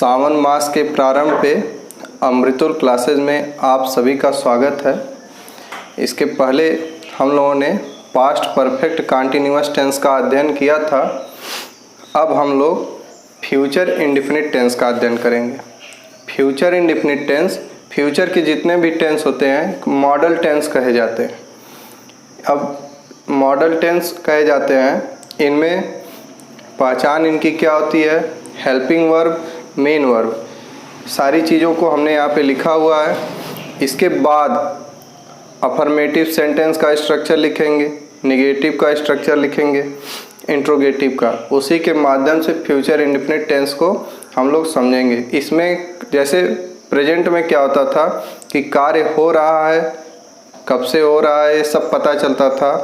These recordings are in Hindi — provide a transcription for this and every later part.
सावन मास के प्रारंभ पे अमृतुल क्लासेज में आप सभी का स्वागत है। इसके पहले हम लोगों ने पास्ट परफेक्ट कंटीन्यूअस टेंस का अध्ययन किया था। अब हम लोग फ्यूचर इंडेफिनिट टेंस का अध्ययन करेंगे। फ्यूचर इंडेफिनिट टेंस, फ्यूचर के जितने भी टेंस होते हैं मॉडल टेंस कहे जाते हैं। अब मॉडल टेंस कहे जाते हैं, इनमें पहचान इनकी क्या होती है? हेल्पिंग वर्ब, मेन वर्ब, सारी चीज़ों को हमने यहाँ पे लिखा हुआ है। इसके बाद अफर्मेटिव सेंटेंस का स्ट्रक्चर लिखेंगे, निगेटिव का स्ट्रक्चर लिखेंगे, इंट्रोगेटिव का। उसी के माध्यम से फ्यूचर इंडेफिनिट टेंस को हम लोग समझेंगे। इसमें जैसे प्रेजेंट में क्या होता था कि कार्य हो रहा है, कब से हो रहा है, ये सब पता चलता था।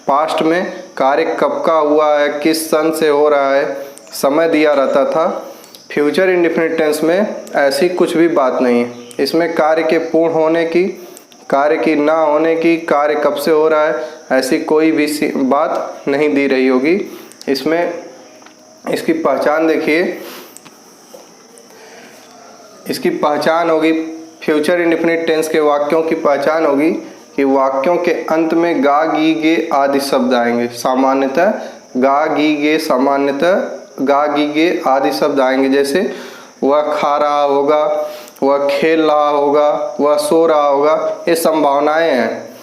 पास्ट में कार्य कब का हुआ है, किस सन से हो रहा है, समय दिया रहता था। फ्यूचर इंडेफिनिट टेंस में ऐसी कुछ भी बात नहीं है। इसमें कार्य के पूर्ण होने की, कार्य की ना होने की, कार्य कब से हो रहा है, ऐसी कोई भी बात नहीं दी रही होगी। इसमें इसकी पहचान देखिए, इसकी पहचान होगी, फ्यूचर इंडेफिनिट टेंस के वाक्यों की पहचान होगी कि वाक्यों के अंत में गा गी गे आदि शब्द आएंगे। सामान्यतः गा गी गे, सामान्यतः गा गी गे आदि शब्द आएंगे। जैसे वह खा रहा होगा, वह खेल रहा होगा, वह सो रहा होगा। ये संभावनाएं हैं,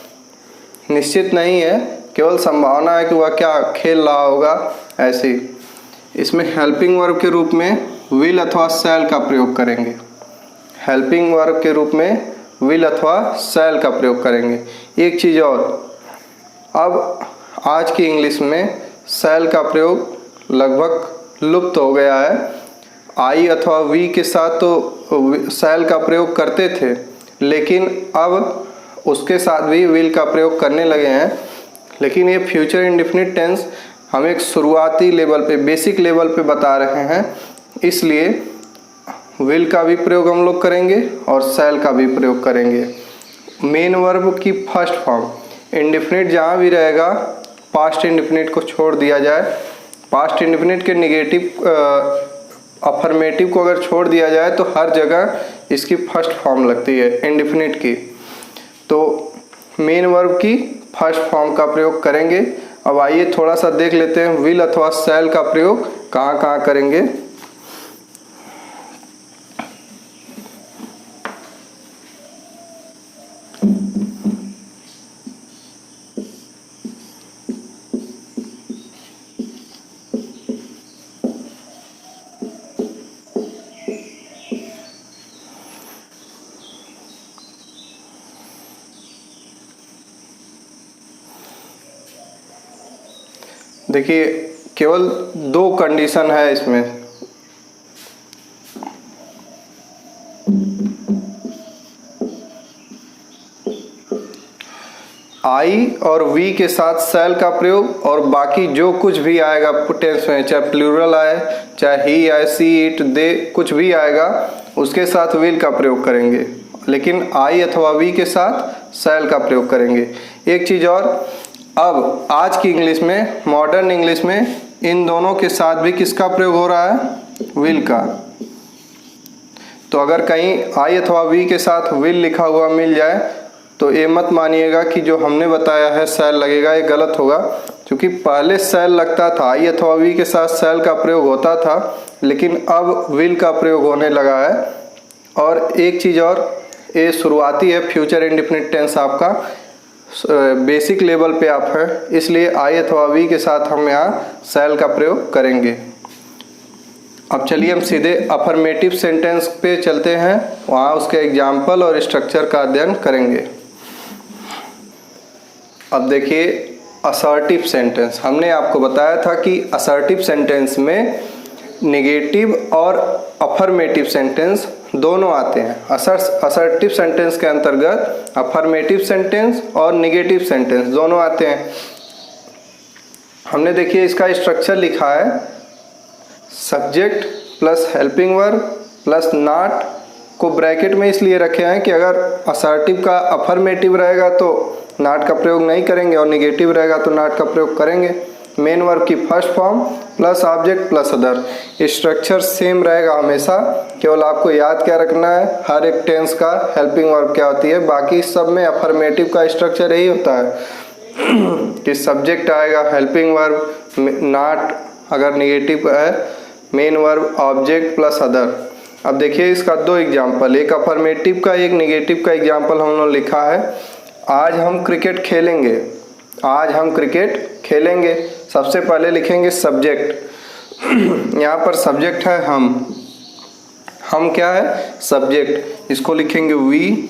निश्चित नहीं है, केवल संभावना है कि वह क्या खेल रहा होगा। ऐसी इसमें हेल्पिंग वर्ब के रूप में विल अथवा शैल का प्रयोग करेंगे। हेल्पिंग वर्ब के रूप में विल अथवा शैल का प्रयोग करेंगे। एक चीज़ और, अब आज की इंग्लिश में शैल का प्रयोग लगभग लुप्त हो गया है। आई अथवा वी के साथ तो शैल का प्रयोग करते थे, लेकिन अब उसके साथ भी विल का प्रयोग करने लगे हैं। लेकिन ये फ्यूचर इंडेफिनिट टेंस हम एक शुरुआती लेवल पे, बेसिक लेवल पे बता रहे हैं, इसलिए विल का भी प्रयोग हम लोग करेंगे और शैल का भी प्रयोग करेंगे। मेन वर्ब की फर्स्ट फॉर्म, इंडेफिनिट जहाँ भी रहेगा पास्ट इंडेफिनिट को छोड़ दिया जाए। पास्ट इंडेफिनिट के निगेटिव अफर्मेटिव को अगर छोड़ दिया जाए तो हर जगह इसकी फर्स्ट फॉर्म लगती है इंडेफिनिट की। तो मेन वर्ब की फर्स्ट फॉर्म का प्रयोग करेंगे। अब आइए थोड़ा सा देख लेते हैं विल अथवा शैल का प्रयोग कहाँ कहाँ करेंगे। देखिए केवल दो कंडीशन है इसमें। आई और वी के साथ शैल का प्रयोग, और बाकी जो कुछ भी आएगा टेंस में, चाहे प्लूरल आए, चाहे ही आए, सी इट दे, कुछ भी आएगा उसके साथ विल का प्रयोग करेंगे, लेकिन आई अथवा वी के साथ शैल का प्रयोग करेंगे। एक चीज़ और, अब आज की इंग्लिश में, मॉडर्न इंग्लिश में इन दोनों के साथ भी किसका प्रयोग हो रहा है? विल का। तो अगर कहीं आई अथवा वी के साथ विल लिखा हुआ मिल जाए तो ये मत मानिएगा कि जो हमने बताया है शैल लगेगा, ये गलत होगा। क्योंकि पहले शैल लगता था, आई अथवा वी के साथ शैल का प्रयोग होता था, लेकिन अब विल का प्रयोग होने लगा है। और एक चीज़ और, ये शुरुआती है फ्यूचर इंडेफिनिट टेंस, आपका बेसिक लेवल पे आप है, इसलिए आई अथवा वी के साथ हम यहाँ शैल का प्रयोग करेंगे। अब चलिए हम सीधे अफर्मेटिव सेंटेंस पे चलते हैं, वहाँ उसके एग्जाम्पल और स्ट्रक्चर का अध्ययन करेंगे। अब देखिए असर्टिव सेंटेंस, हमने आपको बताया था कि असर्टिव सेंटेंस में निगेटिव और अफर्मेटिव सेंटेंस दोनों आते हैं। असर्टिव सेंटेंस के अंतर्गत अफर्मेटिव सेंटेंस और निगेटिव सेंटेंस दोनों आते हैं। हमने देखिए इसका स्ट्रक्चर लिखा है, subject plus helping verb plus not को ब्रैकेट में इसलिए रखे हैं कि अगर असर्टिव का अफर्मेटिव रहेगा तो नॉट का प्रयोग नहीं करेंगे और निगेटिव रहेगा तो नॉट का प्रयोग करेंगे। मेन वर्ब की first form plus object plus other. Structure same रहेगा हमेशा, केवल आपको याद क्या रखना है हर एक टेंस का हेल्पिंग वर्ब क्या होती है। बाकी सब में अफर्मेटिव का स्ट्रक्चर यही होता है कि सब्जेक्ट आएगा, हेल्पिंग वर्ब, नॉट अगर निगेटिव है, main verb, object plus other. अब देखिए इसका दो एग्जाम्पल, एक अफर्मेटिव का एक निगेटिव का एग्जाम्पल हम लोग लिखा है। आज हम क्रिकेट खेलेंगे, आज हम क्रिकेट खेलेंगे। सबसे पहले लिखेंगे सब्जेक्ट। यहाँ पर सब्जेक्ट है हम क्या है सब्जेक्ट, इसको लिखेंगे वी।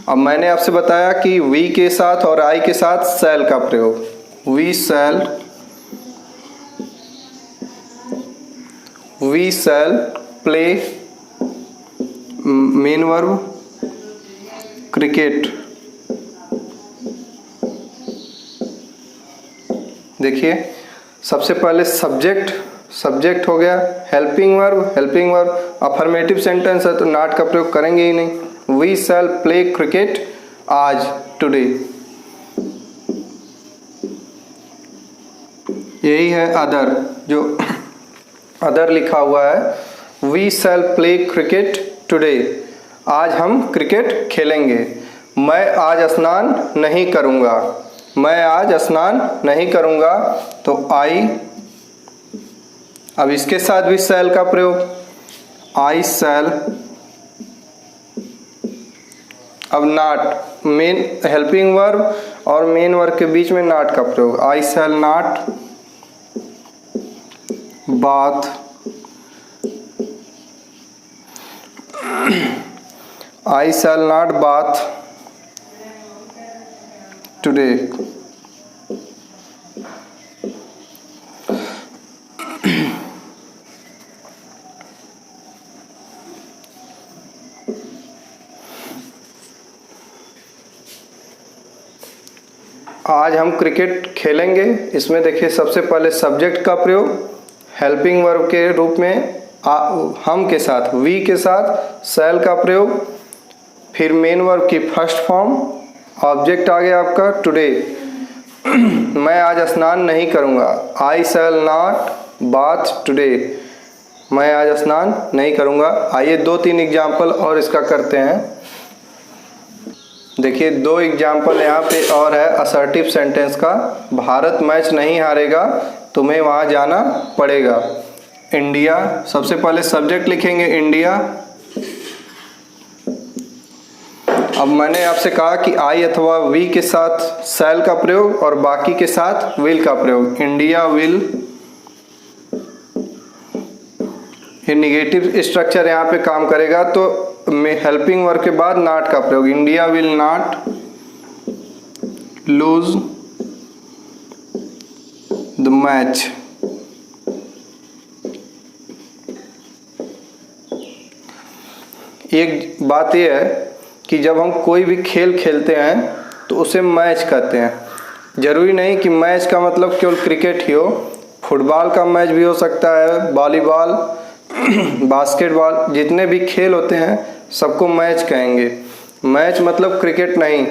अब मैंने आपसे बताया कि वी के साथ और आई के साथ शैल का प्रयोग, we shall play main verb cricket. देखिए सबसे पहले सब्जेक्ट हो गया, हेल्पिंग वर्ब अफर्मेटिव सेंटेंस है तो नॉट का प्रयोग करेंगे ही नहीं। वी शैल प्ले क्रिकेट आज, टुडे। यही है अदर, जो अदर लिखा हुआ है, we shall play cricket today, आज हम क्रिकेट खेलेंगे। मैं आज स्नान नहीं करूँगा, मैं आज स्नान नहीं करूँगा तो आई। अब इसके साथ भी शैल का प्रयोग, आई शैल। अब नॉट, मेन हेल्पिंग वर्ब और मेन वर्ब के बीच में नॉट का प्रयोग, I shall not bath, I shall not bath today. आज हम क्रिकेट खेलेंगे, इसमें देखिए सबसे पहले सब्जेक्ट का प्रयोग हेल्पिंग वर्ब के रूप में हम के साथ, वी के साथ शैल का प्रयोग, फिर मेन वर्ब की फर्स्ट फॉर्म, ऑब्जेक्ट आ गया आपका टुडे। मैं आज स्नान नहीं करूँगा, आई शैल नॉट बाथ टुडे, मैं आज स्नान नहीं करूँगा। आइए 2-3 एग्जाम्पल और इसका करते हैं। देखिए 2 एग्जाम्पल यहाँ पे और है असर्टिव सेंटेंस का। भारत मैच नहीं हारेगा, तुम्हें वहाँ जाना पड़ेगा। इंडिया, सबसे पहले सब्जेक्ट लिखेंगे इंडिया। अब मैंने आपसे कहा कि आई अथवा वी के साथ शैल का प्रयोग और बाकी के साथ विल का प्रयोग, इंडिया विल। ये निगेटिव स्ट्रक्चर यहाँ पे काम करेगा तो में हेल्पिंग वर्ब के बाद नॉट का प्रयोग, India will not lose the match. एक बात यह है कि जब हम कोई भी खेल खेलते हैं तो उसे मैच कहते हैं। जरूरी नहीं कि मैच का मतलब केवल क्रिकेट ही हो, फुटबॉल का मैच भी हो सकता है, वॉलीबॉल, बास्केटबॉल, जितने भी खेल होते हैं सबको मैच कहेंगे। मैच मतलब क्रिकेट नहीं।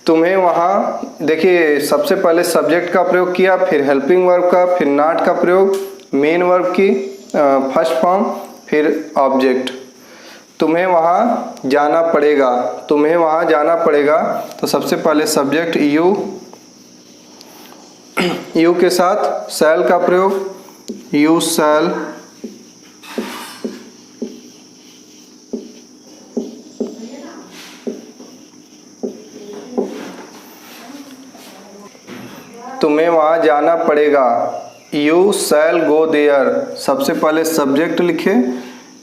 तुम्हें वहाँ देखिए सबसे पहले सब्जेक्ट का प्रयोग किया, फिर हेल्पिंग वर्ब का, फिर नॉट का प्रयोग, मेन वर्ब की फर्स्ट फॉर्म, फिर ऑब्जेक्ट। तुम्हें वहाँ जाना पड़ेगा, तुम्हें वहाँ जाना पड़ेगा तो सबसे पहले सब्जेक्ट यू के साथ शैल का प्रयोग, यू शैल। तुम्हें वहाँ जाना पड़ेगा, यू शैल गो देयर। सबसे पहले सब्जेक्ट लिखे,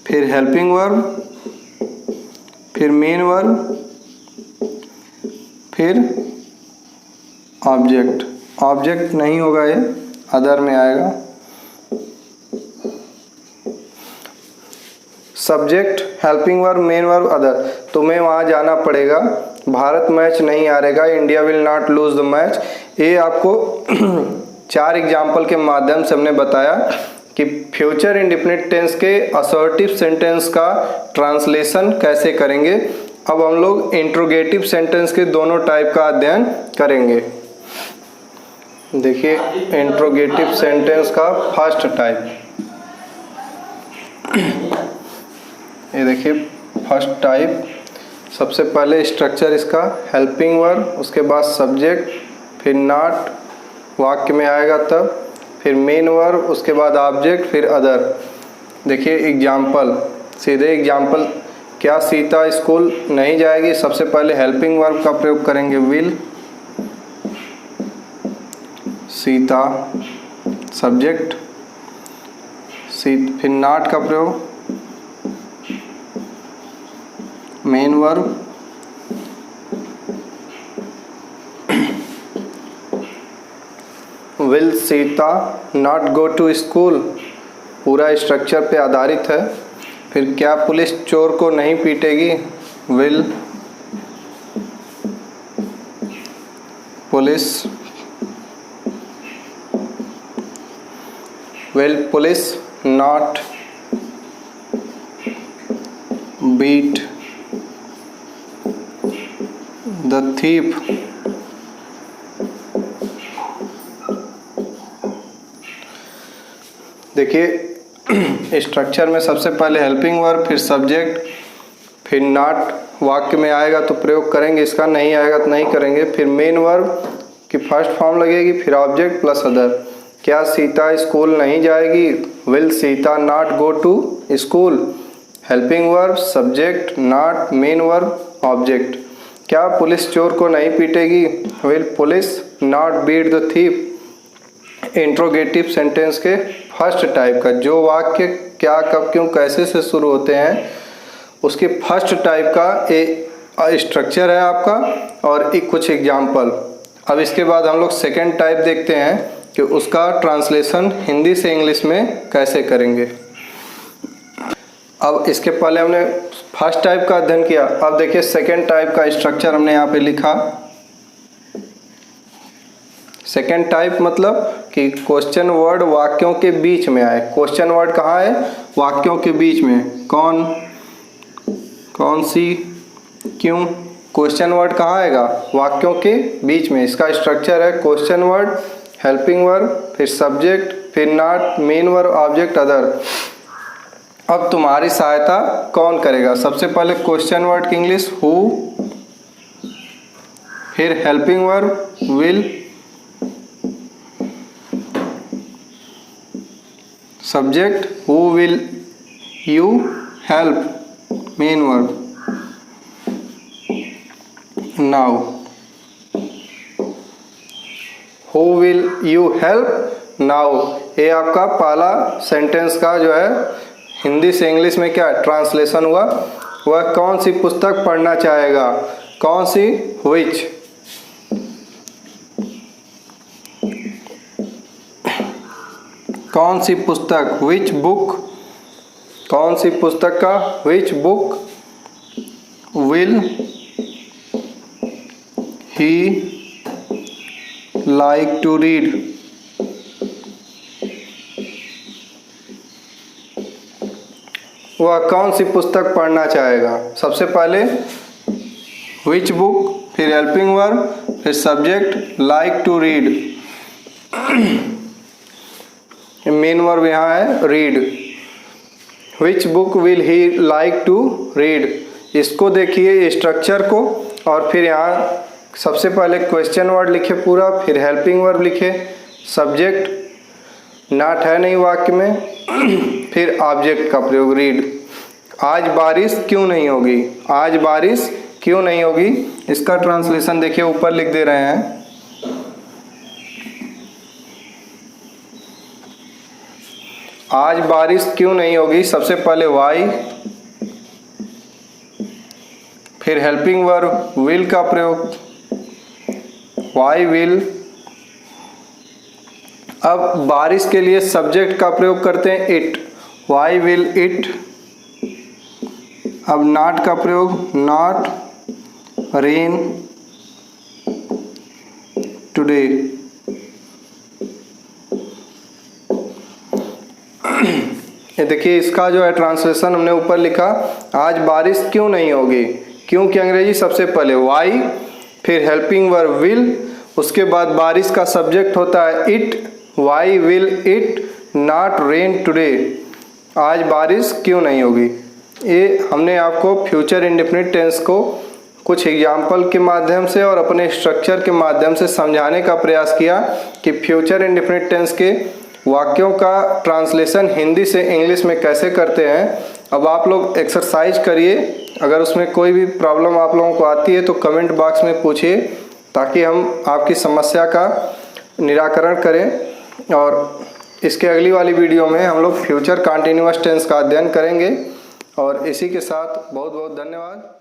फिर हेल्पिंग वर्ब, फिर मेन वर्ब, फिर ऑब्जेक्ट। ऑब्जेक्ट नहीं होगा, ये अदर में आएगा। Subject, helping verb, main verb, other. तुम्हें वहाँ जाना पड़ेगा, भारत मैच नहीं हारेगा, India will not lose the match. ये आपको 4 एग्जाम्पल के माध्यम से हमने बताया कि फ्यूचर इंडेफिनिट टेंस के असर्टिव सेंटेंस का ट्रांसलेशन कैसे करेंगे। अब हम लोग इंट्रोगेटिव सेंटेंस के दोनों टाइप का अध्ययन करेंगे। देखिए इंट्रोगेटिव सेंटेंस का फर्स्ट टाइप, ये देखिए फर्स्ट टाइप। सबसे पहले स्ट्रक्चर इसका हेल्पिंग वर्ब, उसके बाद सब्जेक्ट, फिर नॉट वाक्य में आएगा तब, फिर मेन वर्ब, उसके बाद ऑब्जेक्ट, फिर अदर। देखिए एग्जाम्पल, सीधे एग्जाम्पल, क्या सीता स्कूल नहीं जाएगी? सबसे पहले हेल्पिंग वर्ब का प्रयोग करेंगे विल, सीता सब्जेक्ट, फिर नॉट का प्रयोग main verb, will Sita not go to school, पूरा स्ट्रक्चर पे आधारित है। फिर क्या पुलिस चोर को नहीं पीटेगी? Will police not beat the thief, देखिए स्ट्रक्चर में सबसे पहले हेल्पिंग वर्ब, फिर सब्जेक्ट, फिर नॉट वाक्य में आएगा तो प्रयोग करेंगे इसका, नहीं आएगा तो नहीं करेंगे। फिर मेन वर्ब की फर्स्ट फॉर्म लगेगी, फिर ऑब्जेक्ट प्लस अदर। क्या सीता स्कूल नहीं जाएगी? Will Sita not go to school, helping verb, subject, not, main verb, object. क्या पुलिस चोर को नहीं पीटेगी? Will police not beat the thief. Interrogative sentence के फर्स्ट टाइप का, जो वाक्य क्या, कब, क्यों, कैसे से शुरू होते हैं, उसके फर्स्ट टाइप का स्ट्रक्चर है आपका और एक कुछ एग्जाम्पल। अब इसके बाद हम लोग सेकेंड टाइप देखते हैं कि उसका ट्रांसलेशन हिंदी से इंग्लिश में कैसे करेंगे। अब इसके पहले हमने फर्स्ट टाइप का अध्ययन किया, अब देखिए सेकेंड टाइप का स्ट्रक्चर हमने यहाँ पे लिखा। सेकेंड टाइप मतलब कि क्वेश्चन वर्ड वाक्यों के बीच में आए। क्वेश्चन वर्ड कहाँ है? वाक्यों के बीच में। कौन, कौन सी, क्यों। क्वेश्चन वर्ड कहाँ आएगा? वाक्यों के बीच में। इसका स्ट्रक्चर है क्वेश्चन वर्ड, हेल्पिंग वर्ब, फिर सब्जेक्ट, फिर not, main verb, object, other. अब तुम्हारी सहायता कौन करेगा? सबसे पहले क्वेश्चन वर्ड की इंग्लिश हु, फिर helping verb will, subject who will you help, main verb now. Who will you help now, ये आपका पहला सेंटेंस का जो है हिंदी से इंग्लिश में क्या ट्रांसलेशन हुआ। वह कौन सी पुस्तक पढ़ना चाहेगा? कौन सी, व्हिच। कौन सी पुस्तक, व्हिच बुक। कौन सी पुस्तक का, which book will he like to read. वह कौन सी पुस्तक पढ़ना चाहेगा? सबसे पहले व्हिच बुक, फिर हेल्पिंग वर्ब, फिर subject like to read, main verb यहाँ है read. Which book will he like to read. इसको देखिए स्ट्रक्चर को, और फिर यहाँ सबसे पहले क्वेश्चन वर्ड लिखे पूरा, फिर हेल्पिंग वर्ब लिखे, सब्जेक्ट नॉट है नहीं वाक्य में, फिर ऑब्जेक्ट का प्रयोग रीड। आज बारिश क्यों नहीं होगी? आज बारिश क्यों नहीं होगी, इसका ट्रांसलेशन देखिए ऊपर लिख दे रहे हैं। आज बारिश क्यों नहीं होगी, सबसे पहले वाई, फिर हेल्पिंग वर्ब विल का प्रयोग, वाई विल। अब बारिश के लिए सब्जेक्ट का प्रयोग करते हैं इट, वाई विल इट। अब नॉट का प्रयोग, नॉट रेन टुडे। ये देखिए इसका जो है ट्रांसलेशन हमने ऊपर लिखा, आज बारिश क्यों नहीं होगी। क्यों की अंग्रेजी सबसे पहले वाई, फिर हेल्पिंग वर्ब विल, उसके बाद बारिश का सब्जेक्ट होता है it, why will it not rain today, आज बारिश क्यों नहीं होगी। ये हमने आपको फ्यूचर इंडेफिनिट टेंस को कुछ एग्जाम्पल के माध्यम से और अपने स्ट्रक्चर के माध्यम से समझाने का प्रयास किया कि फ्यूचर इंडेफिनिट टेंस के वाक्यों का ट्रांसलेशन हिंदी से इंग्लिश में कैसे करते हैं। अब आप लोग एक्सरसाइज करिए, अगर उसमें कोई भी प्रॉब्लम आप लोगों को आती है तो कमेंट बॉक्स में पूछिए ताकि हम आपकी समस्या का निराकरण करें। और इसके अगली वाली वीडियो में हम लोग फ्यूचर कंटीन्यूअस टेंस का अध्ययन करेंगे। और इसी के साथ बहुत बहुत धन्यवाद।